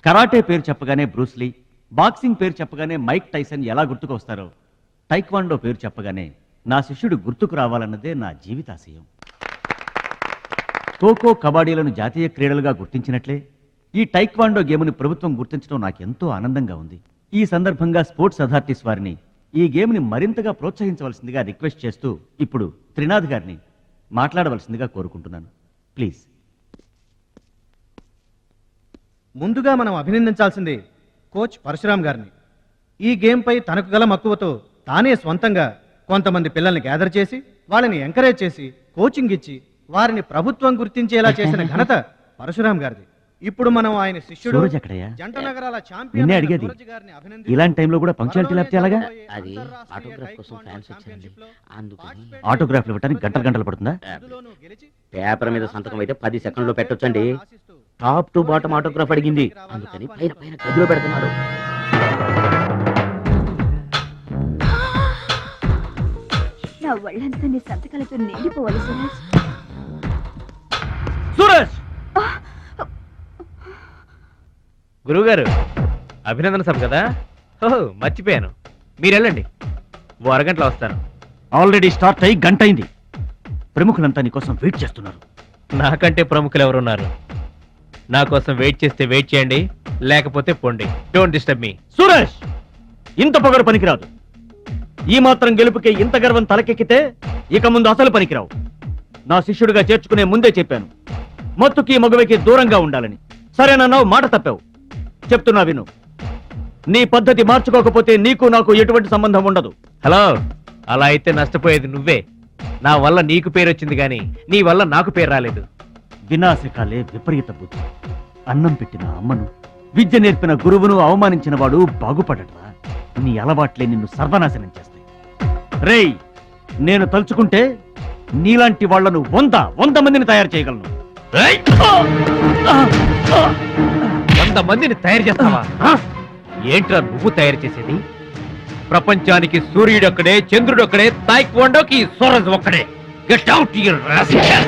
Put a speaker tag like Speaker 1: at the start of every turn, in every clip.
Speaker 1: Karate పేరు చెప్పగానే Bruce Lee, boxing పేరు చెప్పగానే మైక్ టైసన్ ఎలా గుర్తుకొస్తారో, టైక్వాండో పేరు చెప్పగానే నా శిష్యుడు గుర్తుకు రావాలన్నదే నా జీవితాశయం. ఖోఖో, కబడ్డీలను జాతీయ క్రీడలుగా గుర్తించినట్లే ఈ టైక్వాండో గేమ్ని ప్రభుత్వం గుర్తించడం నాకెంతో ఆనందంగా ఉంది. ఈ సందర్భంగా స్పోర్ట్స్ అథారిటీస్ వారిని ఈ గేమ్ని మరింతగా ప్రోత్సహించవలసిందిగా రిక్వెస్ట్ చేస్తూ ఇప్పుడు త్రినాథ్ గారిని మాట్లాడవలసిందిగా కోరుకుంటున్నాను. ప్లీజ్.
Speaker 2: ముందుగా మనం అభినందించాల్సింది కోచ్ పరశురామ్ గారిని. ఈ గేమ్పై తనకు గల మక్కువతో తానే స్వంతంగా కొంతమంది పిల్లల్ని గ్యాదర్ చేసి వాళ్ళని ఎంకరేజ్ చేసి కోచింగ్ ఇచ్చి వారిని ప్రభుత్వం గుర్తించేలా చేసిన ఘనత పరశురామ్ గారిది. ఇప్పుడు మనం ఆయన శిష్యుడు జంట నగరాల ఛాంపియన్
Speaker 1: అడిగేది ఇలాంటి టైంలో కూడా పంక్చువాలిటీ లేకపోతే ఎలాగా?
Speaker 3: అది ఆటోగ్రాఫ్ కోసం ఫ్యాన్స్ వచ్చారండి, అందుకని.
Speaker 1: ఆటోగ్రాఫ్లు ఇవ్వడానికి గంటలు గంటలు పడుతుందా?
Speaker 3: పేపర్ మీద సంతకం అయితే 10 సెకండ్లో పెట్టొచ్చండి. టాప్ టు బాటమ్ ఆటోగ్రాఫ్ అడిగింది, అందుకని పైన పైన గదిలో పెడుతున్నాడు.
Speaker 4: నా వాళ్ళంతా నీ సంతకాలతో నిండిపోవాలి సురేష్.
Speaker 1: సురేష్!
Speaker 5: గురువుగారు, అభినందన సభ కదా? ఓహో, మర్చిపోయాను. మీరు వెళ్ళండి, ఓ అరగంటలో వస్తాను.
Speaker 1: ఆల్రెడీ స్టార్ట్ అయ్యి గంట అయింది. ప్రముఖులంతా నీ కోసం వెయిట్ చేస్తున్నారు.
Speaker 5: నాకంటే ప్రముఖులు ఎవరున్నారు? నా కోసం వెయిట్ చేస్తే వెయిట్ చేయండి, లేకపోతే పోండి. Don't disturb me.
Speaker 1: సురేష్, ఇంత పొగరు పనికిరాదు. ఈ మాత్రం గెలుపుకే ఇంత గర్వం తలకెక్కితే ఇక ముందు అసలు పనికిరావు. నా శిష్యుడిగా చేర్చుకునే ముందే చెప్పాను, మత్తుకి మగువకి దూరంగా ఉండాలని. సరేనన్నావు, మాట తప్పావు. చెప్తున్నా విను. నీ పద్ధతి మార్చుకోకపోతే నీకు నాకు ఎటువంటి సంబంధం ఉండదు.
Speaker 5: హలో, అలా అయితే నష్టపోయేది నువ్వే. నా వల్ల నీకు పేరు వచ్చింది కానీ నీ వల్ల నాకు పేరు రాలేదు.
Speaker 1: వినాశకాలే విపరీత బుద్ధి. అన్నం పెట్టిన అమ్మను, విద్య నేర్పిన గురువును అవమానించిన వాడు బాగుపడటరా? నీ అలవాట్లే నిన్ను సర్వనాశనం చేస్తాయి. రేయ్, నేను తలుచుకుంటే నీలాంటి వాళ్లను 100 మందిని తయారు చేయగలను.
Speaker 5: 100 మందిని తయారు చేస్తావా? ఏంట్రా నువ్వు తయారు చేసేది? ప్రపంచానికి సూర్యుడొక్కడే, చంద్రుడొక్కడే, తాయిక్వాండోకి సూరజ్ ఒక్కడే. Get out your rascal.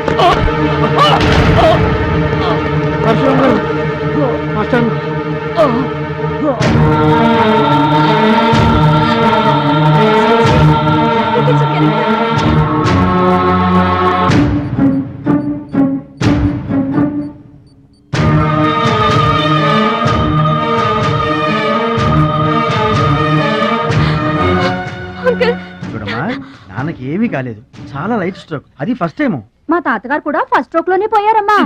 Speaker 2: చూడమ్మా, నాన్నకి ఏమీ కాలేదు, చాలా లైట్ స్ట్రోక్. అది ఫస్ట్ టైం.
Speaker 4: మా తాతగారు కూడా ఫస్ట్ స్ట్రోక్ లోనే పోయారమ్మా.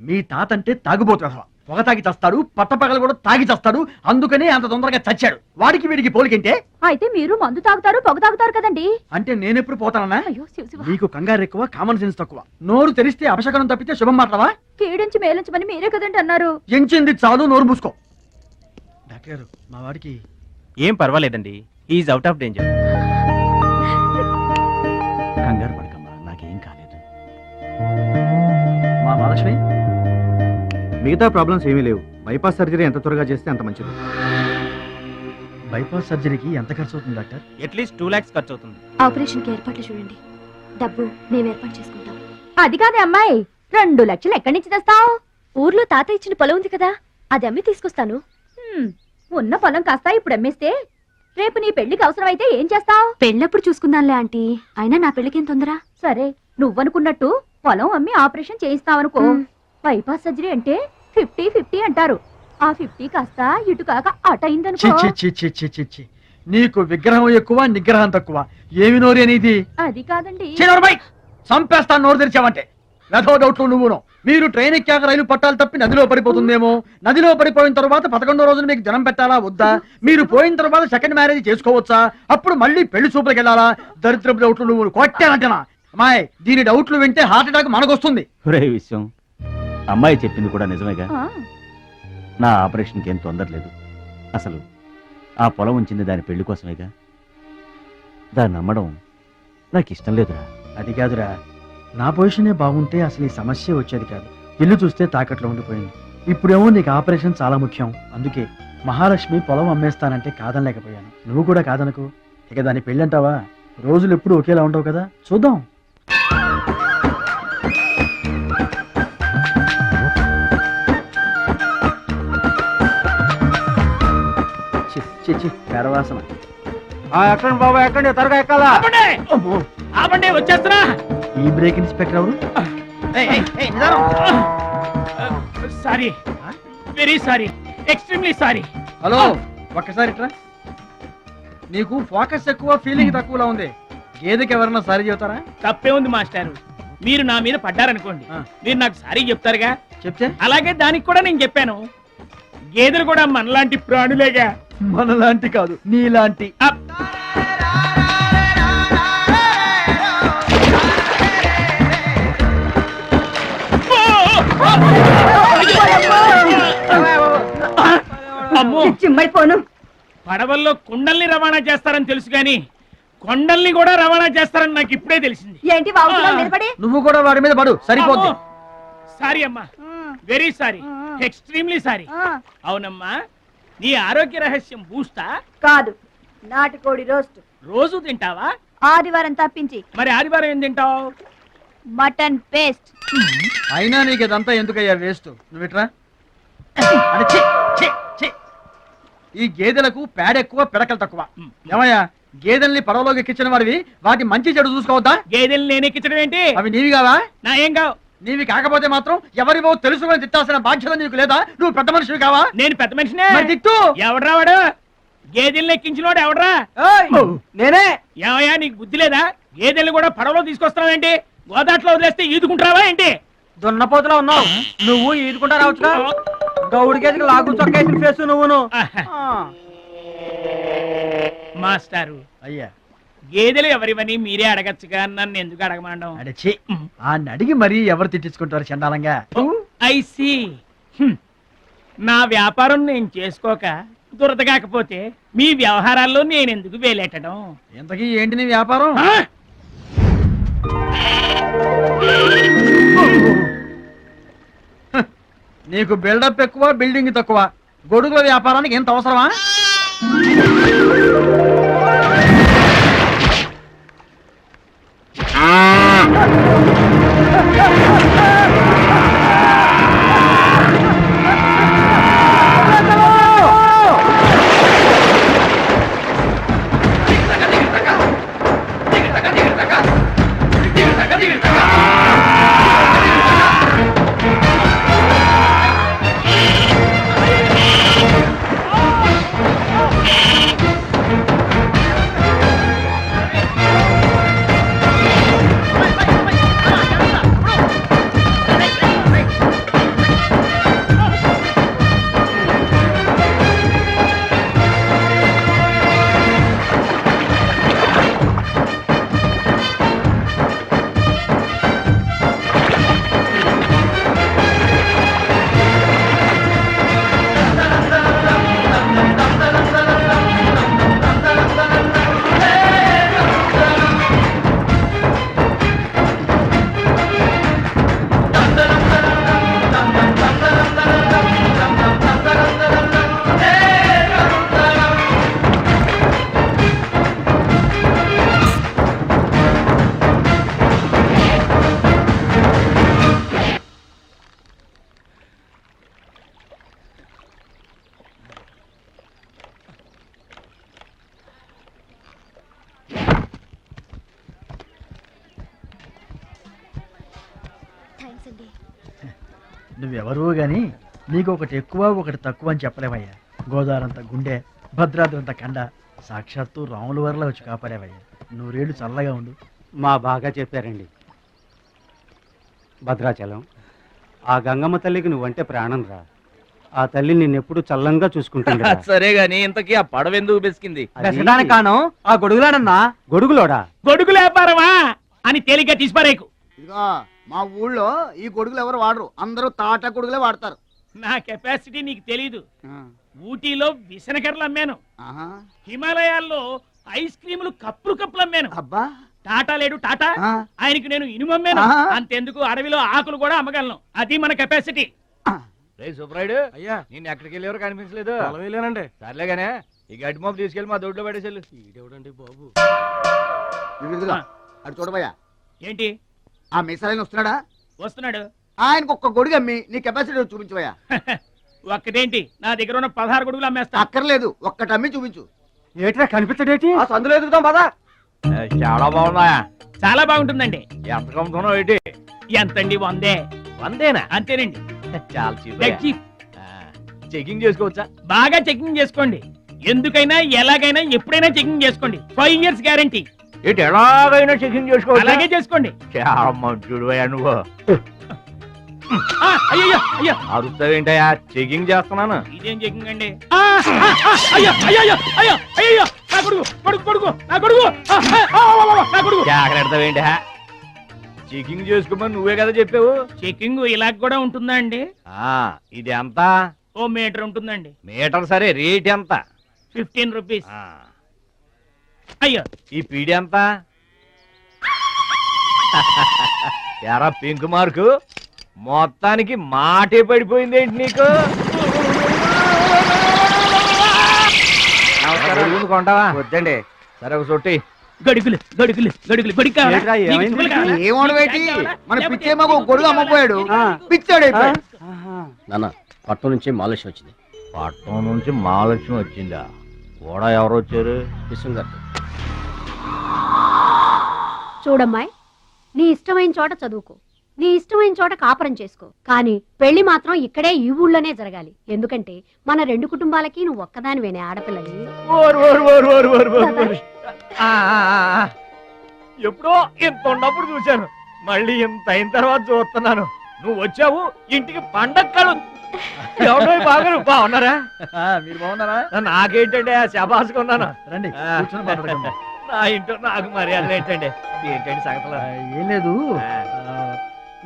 Speaker 2: మీ తాత అంటే తాగుబోతు. పొగ తాగి చస్తాడు, పట్టపగలు కూడా తాగి చస్తాడు. అందుకనే అంత తొందరగా చచ్చాడు. వాడికి వీడికి పోలికంటే.
Speaker 4: అయితే మీరు మందు తాగుతారు, పొగ తాగుతారు కదండి.
Speaker 2: అంటే నేనెప్పుడు పోతానన్నా?
Speaker 4: అయ్యో శివ శివ.
Speaker 2: నీకు కంగారు ఎక్కువ, కామన్ సెన్స్ తక్కువ. నోరు తెరిస్తే అపశకనం తప్పితే శుభం మాట్లావా?
Speaker 4: కీడించి మేలించమని మీరే కదండి అన్నారు.
Speaker 2: ఎంచింది చాలు, నోరు మూసుకో. డాక్టర్ గారు, మా వాడికి
Speaker 5: ఏం పర్వాలేదండి, ఈజ్ అవుట్ ఆఫ్ డేంజర్.
Speaker 1: కంగారు పడకమ్మా, నాకేం కాలేదు.
Speaker 2: మా మహాలక్ష్మి, మిగతా ప్రాబ్లమ్స్ ఏమీ లేవు. బైపాస్ సర్జరీ ఎంత త్వరగా చేస్తే అంత మంచిది. బైపాస్ సర్జరీకి ఎంత ఖర్చు అవుతుంది డాక్టర్?
Speaker 5: అట్లీస్ట్ 2 lakhs ఖర్చు అవుతుంది.
Speaker 4: ఆపరేషన్ కి ఏర్పాట్లు చూడండి, డబ్బు మేము ఏర్పాటు చేసుకుంటాం. అది కాదే అమ్మాయి, 2 లక్షలు ఎక్కడి నుంచి తెస్తావు? ఊర్లో తాత ఇచ్చిన పొలం ఉంది కదా, అది అమ్మి తీసుకొస్తాను. ఉన్న పొలం కాస్త ఇప్పుడు అమ్మేస్తే రేపు నీ పెళ్లికి అవసరమైతే ఏం చేస్తావు? పెళ్ళప్పుడు చూసుకుందాంలే ఆంటీ, అయినా నా పెళ్లికేం తొందర. సరే, నువ్వనుకున్నట్టు పొలం అమ్మి ఆపరేషన్ చేయిస్తావనుకో. బైపాస్ సర్జరీ అంటే 50-50 అంటారు. ఆ 50 కాస్త ఇటు కాక అటు అయిందనుకో.
Speaker 2: నీకు విగ్రహం ఎక్కువ, నిగ్రహం తక్కువ. ఏమి నోరు అనేది?
Speaker 4: అది కాదండి.
Speaker 2: చంపేస్తాను నోరు తెరిచావంటే. రథో డౌట్లు నువ్వును. మీరు ట్రైన్ ఎక్కాక రైలు పట్టాలు తప్పి నదిలో పడిపోతుందేమో. నదిలో పడిపోయిన తర్వాత 11వ రోజున మీకు జనం పెట్టాలా వద్దా? మీరు పోయిన తర్వాత సెకండ్ మ్యారేజ్ చేసుకోవచ్చా? అప్పుడు మళ్ళీ పెళ్లి చూపులకు వెళ్ళాలా? దరిద్రపు డౌట్లు నువ్వు కొట్టానంటనా? అమ్మాయి, దీని డౌట్లు వింటే హార్ట్ అటాక్ మనకొస్తుంది.
Speaker 1: విషయం అమ్మాయి చెప్పింది కూడా నిజమేగా. నా ఆపరేషన్కి ఏం తొందర లేదు. అసలు ఆ పొలం ఉంచింది దాని పెళ్లి కోసమేగా. దాన్ని నమ్మడం నాకు ఇష్టం లేదురా.
Speaker 2: అది కాదురా, నా పొజిషనే బాగుంటే అసలు ఈ సమస్య వచ్చేది కాదు. ఇల్లు చూస్తే తాకట్లో ఉండిపోయింది. ఇప్పుడేమో నీకు ఆపరేషన్ చాలా ముఖ్యం. అందుకే మహాలక్ష్మి పొలం అమ్మేస్తానంటే కాదనలేకపోయాను. నువ్వు కూడా కాదనకు. ఇక దాని పెళ్ళి అంటావా? రోజులు ఎప్పుడు ఒకేలా ఉండవు కదా, చూద్దాం. చిచ్చి పెరవాసన ఎక్కండి బాబా ఎక్కండి త్వరగా ఎక్కాలా
Speaker 1: ఆపండి వచ్చేస్తున్నా.
Speaker 2: ఈ బ్రేక్ ఇన్స్పెక్టర్ ఎవరు?
Speaker 1: Sorry, very sorry, extremely sorry.
Speaker 2: Hello ఒక్కసారి ఇట్రా. నీకు ఫోకస్ ఎక్కువ ఫీలింగ్ తక్కువలా ఉంది. గేదెకి ఎవరన్నా సారీ చెబుతారా?
Speaker 1: తప్పే ఉంది మాస్టారు, మీరు నా మీద పడ్డారనుకోండి, మీరు నాకు సారీ చెప్తారుగా.
Speaker 2: చెప్తే
Speaker 1: అలాగే దానికి కూడా నేను చెప్పాను. గేదెలు కూడా మనలాంటి ప్రాణులేగా.
Speaker 2: మనలాంటి కాదు నీలాంటి.
Speaker 1: అమ్మో,
Speaker 4: చిమ్మైపోను.
Speaker 1: పడవల్లో కుండల్ని రవాణా చేస్తారని తెలుసు గాని కొండల్ని కూడా రవాణా చేస్తారని నాకు ఇప్పుడే తెలిసింది.
Speaker 4: ఏంటి బాగుతున్నావు నిలబడి?
Speaker 2: నువ్వు కూడా వాడి మీద పడు సరిపోద్ది.
Speaker 1: సారీ అమ్మా, వెరీ సారీ, ఎక్స్ట్రీమ్లీ సారీ. అవునమ్మా, నీ ఆరోగ్య రహస్యం బూస్తా
Speaker 4: కాదు, నాటుకోడి రోస్ట్.
Speaker 1: రోజు తింటావా?
Speaker 4: ఆదివారం తప్పించి.
Speaker 1: మరి ఆదివారం ఏం తింటావు?
Speaker 4: Mutton paste.
Speaker 2: అయినా నీకు ఇదంతా ఎందుకయ్యా వేస్ట్. నువ్వు ఇట్రా. ఈ గేదెలకు పేడ ఎక్కువ పిడకలు తక్కువ. ఏమయ్యా, గేదెల్ని పడవలోకి ఎక్కించిన వాడివి, వాటి మంచి చెడు చూసుకోవద్దా?
Speaker 1: గేదెల్ని నేను ఎక్కించడం ఏంటి?
Speaker 2: అవి నీవి కావా?
Speaker 1: నా ఏం కావు.
Speaker 2: నీవి కాకపోతే మాత్రం ఎవరివో తెలుసుకొని తిట్టాల్సిన బాధ్యత నీకు లేదా? నువ్వు పెద్ద మనిషివి కావా?
Speaker 1: నేను పెద్ద మనిషినే.
Speaker 2: మరి తిట్టు.
Speaker 1: ఎవడ్రా వాడు? గేదెల్ని ఎక్కించినోడు ఎవడ్రా?
Speaker 2: నేనే.
Speaker 1: ఏమయ్యా, నీకు బుద్ధి లేదా? గేదెల్ని కూడా పడవలో తీసుకొస్తావు ఏంటి? గోదాట్లో వదిలేస్తే ఈదుకుంటావా ఏంటి?
Speaker 2: దున్నపోతులో ఉన్నావు నువ్వు. ఈదుకుంటా రావచ్చుగా. గౌడి గేదెకి లాగు చొక్కేసిన ఫేస్ నువ్వును.
Speaker 1: మాస్టారు,
Speaker 2: అయ్యా
Speaker 1: గేదెలు ఎవరివని మీరే అడగచ్చుగా, నన్ను ఎందుకు అడగమండం?
Speaker 2: అడిచి ఆ అడిగి మరీ ఎవరు తిట్టించుకుంటారు చండాలంగా.
Speaker 1: I see. నా వ్యాపారం నేను చేసుకోక దురద కాకపోతే మీ వ్యవహారాల్లో నేను ఎందుకు వేలెట్టడం?
Speaker 2: ఇంతకీ ఏంటి నీ వ్యాపారం?
Speaker 1: ఆ?
Speaker 2: నీకు బిల్డప్ ఎక్కువ బిల్డింగ్ తక్కువ. గొడుగుల వ్యాపారానికి ఎంత అవసరమా? నువ్వెవరూ గాని నీకు ఒకటి ఎక్కువ ఒకటి తక్కువ అని చెప్పలేవయ్యా. గోదావరంత గుండె, భద్రాద్రంత కండ, సాక్షాత్తు రాముల వరలో వచ్చి కాపాడేవయ్యా. నూరేళ్ళు చల్లగా ఉండు.
Speaker 6: మా బాగా చెప్పారండి. భద్రాచలం, ఆ గంగమ్మ తల్లికి నువ్వంటే ప్రాణం రా. ఆ తల్లి నిన్నెప్పుడు చల్లంగా చూసుకుంటుంది.
Speaker 5: సరే గాని ఇంతకీ ఆ పడవ ఎందుకు బెసికింది?
Speaker 2: కాను ఆ గొడుగులాడన్నా.
Speaker 6: గొడుగులోడా?
Speaker 1: గొడుగు వ్యాపారమా అని తేలిగ్గా తీసిపారేకు.
Speaker 7: ఇదిగో మా ఊళ్ళో ఈ గొడుగులు ఎవరు వాడరు, అందరూ తాటా గొడుగులే వాడతారు.
Speaker 1: నా కెపాసిటీ నీకు తెలీదు. ఊటీలో విసనకర్రలు అమ్మాను,
Speaker 7: ఆహా.
Speaker 1: హిమాలయాల్లో ఐస్ క్రీములు కప్పులు కప్పులు అమ్మాను.
Speaker 7: అబ్బా,
Speaker 1: టాటా లేడు టాటా,
Speaker 7: ఆ.
Speaker 1: ఆయనకి నేను ఇనుము అమ్మాను.
Speaker 7: ఆహా.
Speaker 1: అంతెందుకు, అడవిలో ఆకులు కూడా అమ్మగలను. అది మన కెపాసిటీ.
Speaker 5: సుబ్రాయుడు అయ్యా, నేను ఎక్కడికి వెళ్ళేవారు కనిపించలేదు. వెళ్ళానండి. సర్లేగానే ఈ గడ్డి మోపు తీసుకెళ్ళి మా దొడ్లో పడేసేళ్ళు. ఈడేవడండి బాబు.
Speaker 7: ఇదిగో అటు చూడబోయా.
Speaker 1: ఏంటి?
Speaker 7: ఆ మిసలైన వస్తున్నాడా?
Speaker 1: వస్తున్నాడు.
Speaker 7: ఆయనకు ఒక్క గొడుగు అమ్మి నీ కెపాసిటీ చూపించబోయా.
Speaker 8: ఒక్కటేంటి నా దగ్గర ఉన్న 16 గొడుగులు అమ్మేస్తా.
Speaker 7: అక్కర్లేదు, ఒక్కటి అమ్మి చూపించు.
Speaker 6: ఏట్రా కనిపించడేటి?
Speaker 2: సందులో ఎదుగుతాం పదా.
Speaker 5: చాలా బాగుందా?
Speaker 8: చాలా బాగుంటుందండి.
Speaker 5: ఎంత కమ్ముతున్నావు ఏంటి?
Speaker 8: ఎంతండి? 100.
Speaker 5: 100
Speaker 8: అంతేనండి.
Speaker 5: చాలా చీప్.
Speaker 8: Dead cheap.
Speaker 5: చెకింగ్ చేసుకోవచ్చా?
Speaker 8: బాగా చెకింగ్ చేసుకోండి. ఎందుకైనా ఎలాగైనా ఎప్పుడైనా చెకింగ్ చేసుకోండి. 5 years గ్యారంటీ.
Speaker 5: ఏంటి ఎలాగైనా చెకింగ్ చేసుకోవచ్చా?
Speaker 8: అలాగే చేసుకోండి.
Speaker 5: చాలా మంచుడు నువ్వు.
Speaker 8: అయ్యో అయ్యో,
Speaker 5: అరుస్తావేంటయ్యా? చెకింగ్ చేస్తున్నాను.
Speaker 8: ఇదేం చెకింగ్ అండి? అయ్యో అయ్యో అయ్యో అయ్యో, నా కొడుకు కొడుకు కొడుకు నా కొడుకు, నా కొడుకు.
Speaker 5: జాగ్రత్తవేంటి? చెకింగ్ చేసుకోమని నువ్వే కదా చెప్పావు.
Speaker 8: చెకింగ్ ఇలా కూడా ఉంటుందా అండి?
Speaker 5: ఇది ఎంత?
Speaker 8: ఓ మీటర్ ఉంటుందండి.
Speaker 5: మీటర్ సరే, రేట్ ఎంత?
Speaker 8: 15 రూపీస్. అయ్యో,
Speaker 5: ఈ పీడి ఎంత? ఎరా పింక్ మార్కు, మొత్తానికి మాటే పడిపోయింది ఏంటి నీకు? కొంటావా?
Speaker 2: వద్దండి.
Speaker 5: సరే ఒక సొట్టి.
Speaker 8: గడుగులు గడుగులు గడుగులు గొడుగు కావాలా?
Speaker 6: ఏంట్రా,
Speaker 8: నీకు
Speaker 6: ఏమైంది?
Speaker 8: చుక్కలు కావాలా?
Speaker 7: ఏమోడు వేటి
Speaker 8: కావాలా?
Speaker 7: మన
Speaker 8: లేకపోతే
Speaker 7: పిచ్చే మాకు గొడుగు అమ్మపోయాడు, పిచ్చాడు అయిపోయాడు.
Speaker 3: నాన్న పట్నం నుంచి మాలేష్ వచ్చింది.
Speaker 5: పట్నం నుంచి మహాలక్ష్మి వచ్చిందా? కూడా ఎవరు వచ్చారు?
Speaker 3: విశ్వం గారు.
Speaker 9: చూడమ్మాయి, నీ ఇష్టమైన చోట చదువుకో, నీ ఇష్టమైన చోట కాపురం చేసుకో, కానీ పెళ్లి మాత్రం ఇక్కడే ఈ ఊళ్ళోనే జరగాలి. ఎందుకంటే మన 2 కుటుంబాలకి నువ్వు ఒక్కదానివేనే ఆడపిల్లని.
Speaker 5: ఎప్పుడో ఇంత ఉన్నప్పుడు చూశాను, మళ్ళీ ఇంత అయిన తర్వాత చూస్తున్నాను. నువ్వు వచ్చావు ఇంటికి పండగ. ఎవడో బాగా బాగున్నారా?
Speaker 2: మీరు బాగున్నారా?
Speaker 5: నాకేంటండి శబాసుకున్నాను.
Speaker 2: రండి
Speaker 5: ఆ.
Speaker 2: కూర్చొని మాట్లాడుకుందాం.
Speaker 5: నా ఇంట్లో నాకు మర్యాదలు ఏంటండి? ఏంటండి సంగతులు?
Speaker 2: ఏం లేదు,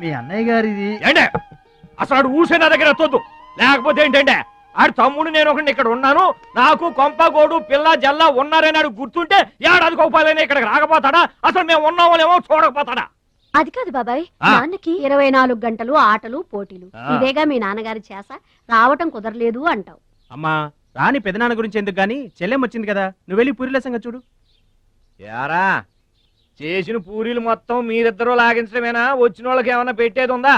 Speaker 2: మీ అన్నయ్య గారిది.
Speaker 5: ఏంటే అసలు ఆడు ఊసే నా దగ్గర ఎత్తొద్దు, లేకపోతే ఏంటంటే ఆడు తమ్ముడు నేను ఒకటి ఇక్కడ ఉన్నాను, నాకు కొంపగోడు పిల్ల జల్ల ఉన్నారని ఆడు గుర్తుంటే ఏడాదికి ఒక పదైనా ఇక్కడికి రాకపోతాడా? అసలు మేము ఉన్నామోలేమో చూడకపోతాడా?
Speaker 9: అది కాదు బాబాయ్, నాన్నకి 24 గంటలు ఆటలు పోటీలు, ఇదేగా మీ నాన్నగారి చేస. రావటం కుదరలేదు అంటావు.
Speaker 2: అమ్మా రాని పెదనాన్న గురించి ఎందుకు గాని, చెల్లెం వచ్చింది కదా, నువ్వు వెళ్ళి పూరిల సంగతి చూడు.
Speaker 5: యారా చేసిన పూరీలు మొత్తం మీరిద్దరూ లాగించడమేనా? వచ్చిన వాళ్ళకి ఏమన్నా పెట్టేది ఉందా?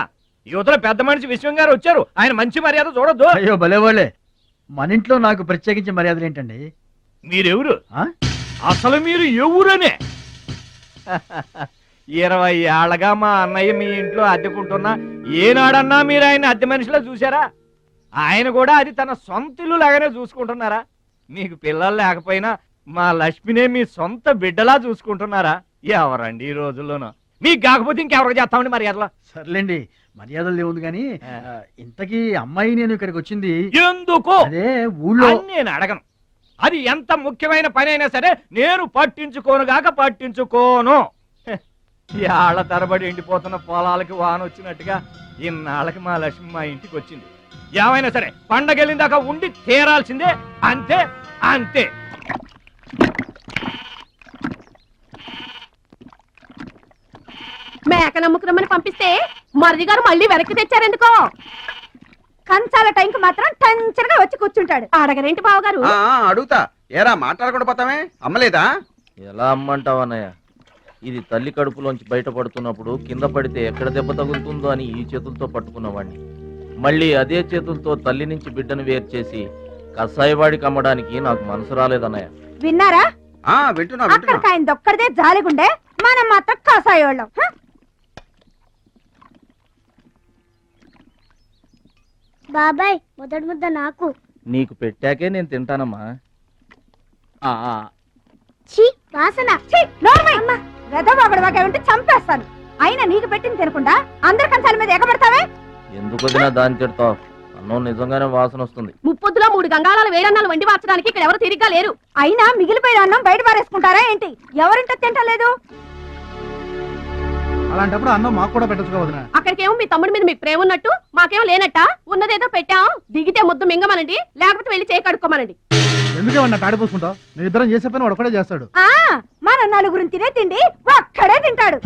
Speaker 5: యువతల పెద్ద మనిషి విశ్వం గారు వచ్చారు, ఆయన మంచి మర్యాద చూడొద్దు.
Speaker 2: అయ్యో భలేవాళ్ళే, మన ఇంట్లో నాకు ప్రత్యేకించి మర్యాదలు ఏంటండి?
Speaker 5: మీరెవరు?
Speaker 2: ఆ?
Speaker 5: అసలు మీరు ఎవరనే? 20 ఏళ్ళగా మా అన్నయ్య మీ ఇంట్లో అద్దెకుంటున్నా ఏనాడన్నా మీరు ఆయన అద్దె మనిషిలో చూసారా? ఆయన కూడా అది తన సొంత ఇల్లు లాగానే చూసుకుంటున్నారా? మీకు పిల్లలు లేకపోయినా మా లక్ష్మినే మీ సొంత బిడ్డలా చూసుకుంటున్నారా? ఎవరండి ఈ రోజుల్లోనూ? మీకు కాకపోతే ఇంకెవరికి చేస్తామండి మర్యాదలో?
Speaker 2: సర్లేండి, మర్యాదలు ఏముంది గాని, ఇంతకీ అమ్మాయి నేను ఇక్కడికి వచ్చింది
Speaker 5: ఎందుకు?
Speaker 2: అదే ఊళ్ళో.
Speaker 5: అని నేను అడగను. అది ఎంత ముఖ్యమైన పని అయినా సరే నేను పట్టించుకోనుగాక పట్టించుకోను. ఏళ్ల తరబడి ఎండిపోతున్న పొలాలకి వాన వచ్చినట్టుగా ఇన్నాళ్ళకి మా లక్ష్మి మా ఇంటికి వచ్చింది. ఏమైనా సరే పండగెళ్ళిందాకా ఉండి తీరాల్సిందే, అంతే అంతే.
Speaker 9: మేక నమ్ముకురమ్మని పంపిస్తే మరిది గారు మళ్ళీ వెనక్కి తెచ్చారెందుకో? కంచాల టైంకి మాత్రం టంచరగా వచ్చి కూర్చుంటాడు. అడగరేంటి బావగారు?
Speaker 7: అడుగుతా, ఏరా మాట్లాడకుండా పోతామే, అమ్మలేదా?
Speaker 10: ఎలా అమ్మంటావు అన్నయ్య? ఇది తల్లి కడుపులోంచి బయటపడుతున్నప్పుడు కింద పడితే ఎక్కడ దెబ్బ తగులుతుందో అని ఈ చేతులతో పట్టుకున్నవాడిని, మళ్ళీ అదే చేతులతో తల్లి నుంచి బిడ్డను వేరు చేసి కసాయివాడికి అమ్మడానికి నాకు మనసు రాలేదన్నయ్య.
Speaker 9: విన్నారా?
Speaker 7: వింటున్నా.
Speaker 9: అక్కడికి ఆయన దొక్కడిదే జాలిగుండే, మనం మాత్రం కాసాయోళ్ళం.
Speaker 4: బాబాయ్ మొదటి ముద్ద నాకు.
Speaker 10: నీకు పెట్టాకే నేను తింటానమ్మా.
Speaker 4: ఛీ వాసన.
Speaker 9: ఉంటే చంపేస్తాను. అయినా నీకు పెట్టింది తినకుండా అందరి కంచాల మీద ఎగబడతావే?
Speaker 10: ఎందుకు వదినా దాన్ని తిడతావు? అన్నం నిజంగానే వాసన వస్తుంది.
Speaker 9: ముప్పొద్దులో 3 గంగాళాల వేడన్నాలు వండి మార్చడానికి ఇక్కడ ఎవరు తిరిగ్గా లేరు. అయినా మిగిలిపోయిన అన్నం బయట పారేసుకుంటారా ఏంటి? ఎవరింట తింటలేదు?
Speaker 2: అలాంటప్పుడు అన్నం మాకు కూడా పెట్టచ్చుకోవద్దునా?
Speaker 9: అక్కడికేమో మీ తమ్ముడి మీద మీకు ప్రేమ ఉన్నట్టు, మాకేమో లేనట్ట. ఉన్నదేదో పెట్టాం, దిగితే ముద్దు మింగమనండి, లేకపోతే వెళ్ళి చేయి కడుక్కోమనండి.
Speaker 2: ఎందుకేమన్నా తాడిపోసుకుంటావు? మీ ఇద్దరం చేసే పని వాడు ఒకటే చేస్తాడు.
Speaker 9: మన నలుగురిని తినే తిండి ఒక్కడే తింటాడు.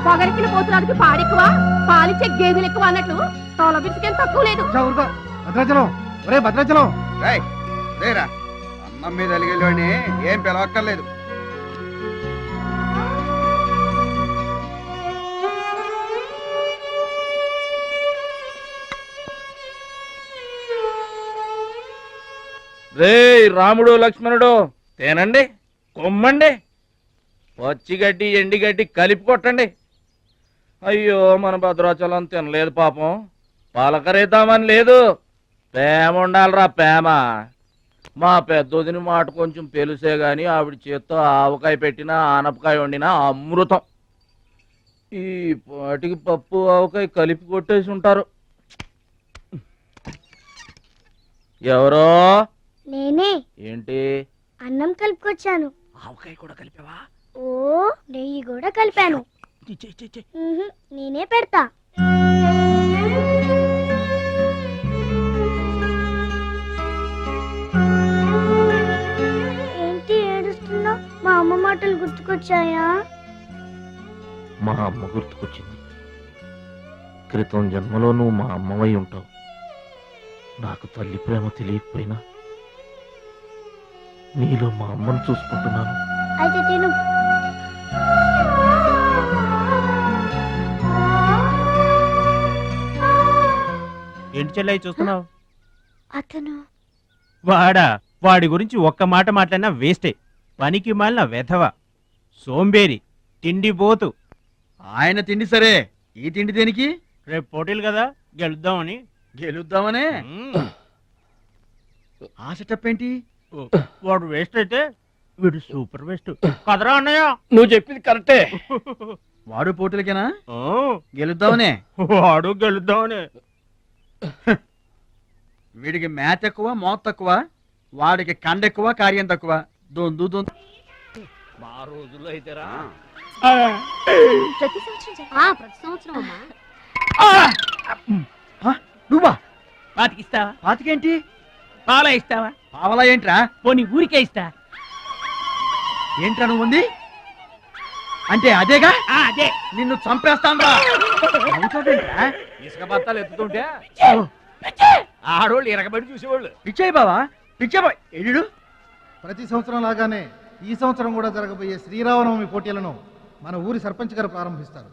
Speaker 9: పొగరికిన పోతురానికి పాడెక్కువ, పాలిచ్చే గేదెలు ఎక్కువ అన్నట్లు తోల బిడ్డకేం తక్కువ లేదు.
Speaker 2: భద్రాచలం, ఒరే భద్రాచలం,
Speaker 7: రేరా అన్నం మీద అలిగేలోని ఏం పిలవక్కర్లేదు.
Speaker 10: రే రాముడు లక్ష్మణుడు తేనండి, కొమ్మండి, పచ్చిగడ్డి ఎండిగడ్డి కలిపి కొట్టండి. అయ్యో మన భద్రాచలం తినలేదు పాపం, పలకరేద్దామని లేదు. ప్రేమ ఉండాలిరా ప్రేమ. మా పెద్దోదిని మాట కొంచెం పెలుసే గాని ఆవిడ చేత్తో ఆవకాయ పెట్టినా ఆనపకాయ వండినా అమృతం. ఈ పాటికి పప్పు ఆవకాయ కలిపి కొట్టేసి ఉంటారు. ఎవరో
Speaker 11: నేనే
Speaker 10: ఏంటి
Speaker 11: అన్నం కలుపుకొచ్చాను.
Speaker 10: ఆవకాయ కూడా కలిపావా?
Speaker 11: ఓ నెయ్యి కూడా కలిపాను. నేనే పెడతా. ఏంటి ఏడుస్తున్నావు? మా అమ్మ మాటలు గుర్తుకొచ్చాయా?
Speaker 10: మా అమ్మ గుర్తుకొచ్చింది. క్రితం జన్మలో నువ్వు మా అమ్మవై ఉంటావు. నాకు తల్లి ప్రేమ తెలియకపోయినా నీలో మా అమ్మను చూసుకుంటున్నాను.
Speaker 11: అయితే తిను.
Speaker 8: ఏంటి చెల్లై చూస్తున్నావు?
Speaker 11: అతను
Speaker 8: వాడి గురించి ఒక్క మాట మాట్లాడినా వేస్టే. పనికి మాలిన వెధవ, సోంబేరి, తిండి పోతు.
Speaker 2: ఆయన తిండి సరే, ఈ తిండి దేనికి?
Speaker 8: రేపు పోటీలు కదా, గెలుద్దామని.
Speaker 2: గెలుద్దామనే? ఆ సెటప్ ఏంటి?
Speaker 8: వాడు వేస్ట్ అయితే వీడు సూపర్ వేస్ట్ కదరా అన్నయ్య.
Speaker 10: నువ్వు చెప్పింది కరెక్టే.
Speaker 2: వాడు పోటీలకేనా? గెలుద్దామనే?
Speaker 8: వాడు గెలుద్దామని.
Speaker 2: వీడికి మ్యాథ్ ఎక్కువ, మోత్ తక్కువ. వాడికి కండ ఎక్కువ, కార్యం తక్కువ. దొందు
Speaker 10: మా రోజుల్లో అయితేరా
Speaker 4: ప్రతి సంవత్సరం జరుగు-
Speaker 9: ప్రతి సంవత్సరం అమ్మా.
Speaker 2: నువ్వా?
Speaker 8: పాతికిస్తావా?
Speaker 2: పాతికేంటి?
Speaker 8: పాలా ఇస్తావా?
Speaker 2: పావలా ఏంట్రా?
Speaker 8: పోనీ ఊరికే ఇస్తా.
Speaker 2: ఏంట్రా నువ్వు ఉంది అంటే అదేగా?
Speaker 8: అదే.
Speaker 2: నిన్ను చంపేస్తాను.
Speaker 5: ఇసుక బత్తాలు ఎత్తుతుంటే ఆడోళ్ళు ఇరగబడి చూసేవాళ్ళు.
Speaker 2: పిచ్చాయి బావా, పిచ్చాయి ఎడు.
Speaker 12: ప్రతి సంవత్సరం లాగానే ఈ సంవత్సరం కూడా జరగబోయే శ్రీరామనవమి పోటీలను మన ఊరి సర్పంచ్ గారు ప్రారంభిస్తారు.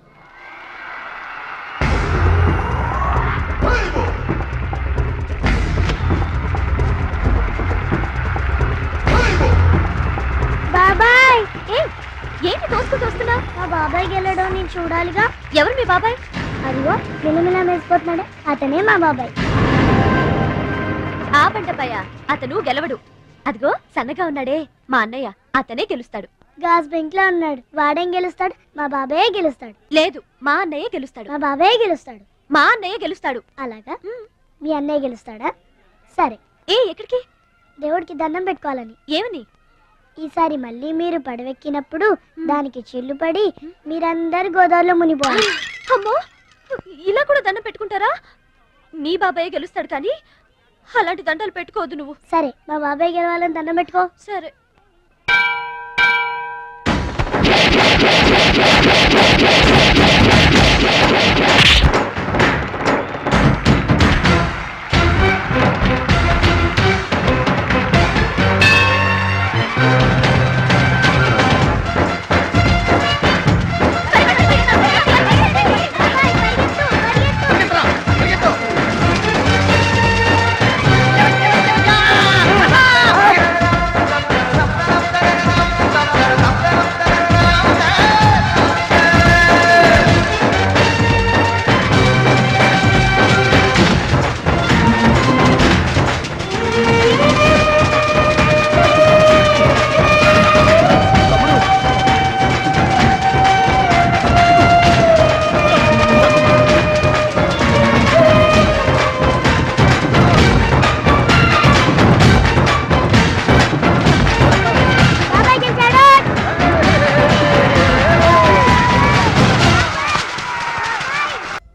Speaker 11: బాబాయ్,
Speaker 4: ఏంటి తోసుకుంటూ వస్తున్నావు?
Speaker 11: మా బాబాయ్ గెలడం నేను చూడాలిగా.
Speaker 4: ఎవరు మీ బాబాయ్?
Speaker 11: అదిగో మిలమిలా మెరిసిపోతున్నాడే, అతనే మా బాబాయ్.
Speaker 4: ఆ పంటపయ్య అతను గెలవడు. అదిగో సన్నగా ఉన్నాడే మా అన్నయ్య, అతనే గెలుస్తాడు.
Speaker 11: గాజ్ బెంక్ లో ఉన్నాడు, వాడేం గెలుస్తాడు? మా బాబాయ్ గెలుస్తాడు.
Speaker 4: లేదు, మా అన్నయ్య గెలుస్తాడు.
Speaker 11: మా బాబాయ్ గెలుస్తాడు.
Speaker 4: మా అన్నయ్య గెలుస్తాడు.
Speaker 11: అలాగా? మీ అన్నయ్య గెలుస్తాడా? సరే.
Speaker 4: ఎక్కడికి?
Speaker 11: దేవుడికి దండం పెట్టుకోవాలని.
Speaker 4: ఏమని?
Speaker 11: ఈసారి మళ్ళీ మీరు పడవెక్కినప్పుడు దానికి చిల్లు పడి మీరందరు గోదావరిలో మునిపోవాలి.
Speaker 4: అమ్మో, ఇలా కూడా దండం పెట్టుకుంటారా? నీ బాబాయ్ గెలుస్తాడు కానీ అలాంటి దండాలు పెట్టుకోవద్దు నువ్వు.
Speaker 11: సరే, మా బాబాయ్ గెలవాలని దండం పెట్టుకో.
Speaker 4: సరే.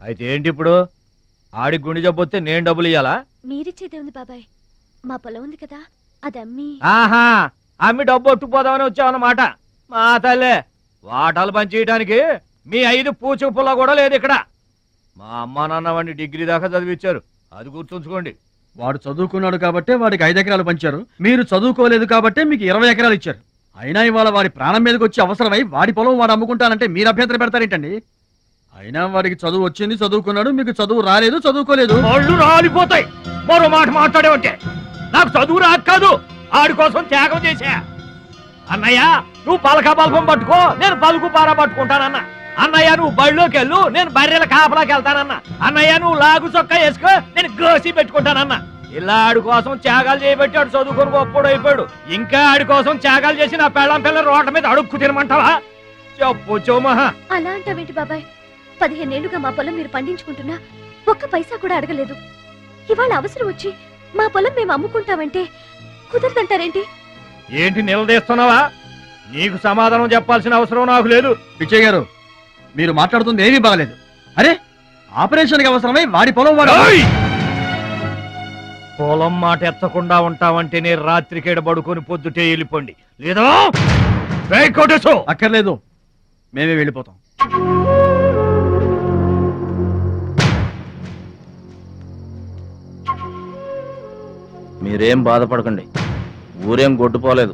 Speaker 5: అయితే ఏంటి ఇప్పుడు? ఆడి గుండె జబ్బొస్తే నేను డబ్బులు ఇయ్యాలా?
Speaker 4: మీరిచ్చేదే ఉంది బాబాయ్, మా పొలం ఉంది కదా, అది అమ్మి.
Speaker 5: ఆహా, అమ్మి డబ్బు ఒట్టుకుపోదామని వచ్చావన్నమాట. మా తల్లే, వాటాలు పంచేయడానికి మీ 5 పూచు పుల్ల కూడా లేదు ఇక్కడ. మా అమ్మా నాన్న వాడిని డిగ్రీ దాకా చదివించారు, అది గుర్తుంచుకోండి.
Speaker 2: వాడు చదువుకున్నాడు కాబట్టే వాడికి 5 ఎకరాలు పంచారు. మీరు చదువుకోలేదు కాబట్టే మీకు 20 ఎకరాలు ఇచ్చారు. అయినా ఇవాళ వాడి ప్రాణం మీదకి వచ్చి అవసరమై వాడి పొలం వాడు అమ్ముకుంటానంటే మీరు అభ్యంతరం పెడతారేంటండి? అయినా వాడికి చదువు వచ్చింది, చదువుకున్నాడు. మీకు చదువు రాలేదు, చదువుకోలేదు.
Speaker 5: వాళ్ళు రాలిపోతాయి మరో మాట మాట్లాడేవంటే. నాకు చదువు రాక కాదు, ఆడి కోసం త్యాగం చేశా. అన్నయ్య నువ్వు పలక బల్పం పట్టుకో, నేను పలుకు పార పట్టుకుంటానన్నా. అన్నయ్య నువ్వు బడిలోకి వెళ్ళు, నేను బర్రెల కాపలాకి వెళ్తానన్నా. అన్నయ్య నువ్వు లాగు చొక్కా వేసుకో, నేను గోసి పెట్టుకుంటానన్నా. ఇలా ఆడి కోసం త్యాగాలు చేయబట్టి ఆడు చదువుకొని గొప్పడు అయిపోయాడు. ఇంకా ఆడి కోసం త్యాగాలు చేసి నా పెళ్ళం పిల్లల రోడ్ల మీద అడుక్కు తినమంటావా? చెప్పు చోమహా.
Speaker 4: అలా అంటావేంటి బాబాయ్? 15 ఏళ్లుగా మా పొలం మీరు పండించుకుంటున్నా ఒక్క పైసా కూడా అడగలేదు. ఇవాళ అవసరం వచ్చి మా పొలం మేము అమ్ముకుంటామంటే కుదరదంటారేంటి?
Speaker 5: ఏంటి నిలదీస్తున్నావా? నీకు సమాధానం చెప్పాల్సిన అవసరం నాకు లేదు.
Speaker 1: పిచ్చయ్య గారు, మీరు మాట్లాడుతుంది ఏమీ బాగలేదు. అరే, ఆపరేషన్కి అవసరమై వాడి పొలం వాడు.
Speaker 5: ఓయ్! పొలం మాట ఎత్తకుండా ఉంటావంటే నేను రాత్రికేడ పడుకొని పొద్దుటే వెళ్ళిపోండి, లేదా కొట్టేసో.
Speaker 1: అక్కర్లేదు, మేమే వెళ్ళిపోతాం.
Speaker 10: మీరేం బాధపడకండి, ఊరేం గొడ్డుపోలేదు.